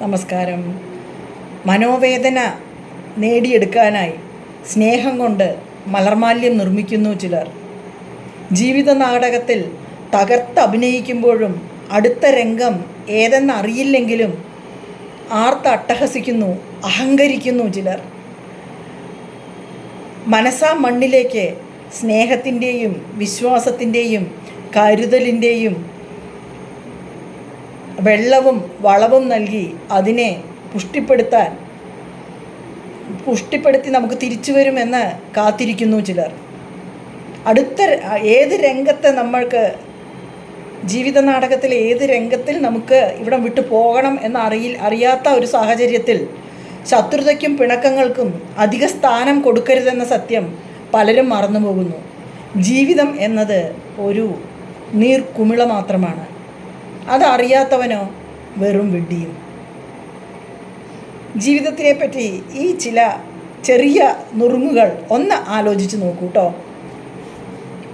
നമസ്കാരം. മനോവേദന നേടിയെടുക്കാനായി സ്നേഹം കൊണ്ട് മലർമാല്യം നിർമ്മിക്കുന്നു ചിലർ. ജീവിത നാടകത്തിൽ തകർത്തഭിനയിക്കുമ്പോഴും അടുത്ത രംഗം ഏതെന്നറിയില്ലെങ്കിലും ആർത്തട്ടഹസിക്കുന്നു, അഹങ്കരിക്കുന്നു ചിലർ. മനസ്സാ മണ്ണിലേക്ക് സ്നേഹത്തിൻ്റെയും വിശ്വാസത്തിൻ്റെയും കരുതലിൻ്റെയും വെള്ളവും വളവും നൽകി അതിനെ പുഷ്ടിപ്പെടുത്തി നമുക്ക് തിരിച്ചു വരുമെന്ന് കാത്തിരിക്കുന്നു ചിലർ. ഏത് രംഗത്ത് നമ്മൾക്ക് ജീവിത നാടകത്തിൽ ഏത് രംഗത്തിൽ നമുക്ക് ഇവിടം വിട്ടു പോകണം അറിയാത്ത ഒരു സാഹചര്യത്തിൽ ശത്രുതയ്ക്കും പിണക്കങ്ങൾക്കും അധിക സ്ഥാനം കൊടുക്കരുതെന്ന സത്യം പലരും മറന്നുപോകുന്നു. ജീവിതം എന്നത് ഒരു നീർക്കുമിള മാത്രമാണ്. അതറിയാത്തവനോ വെറും വിഡ്ഢിയും. ജീവിതത്തിനെ പറ്റി ഈ ചില ചെറിയ നുറുങ്ങുകൾ ഒന്ന് ആലോചിച്ച് നോക്കൂ കേട്ടോ.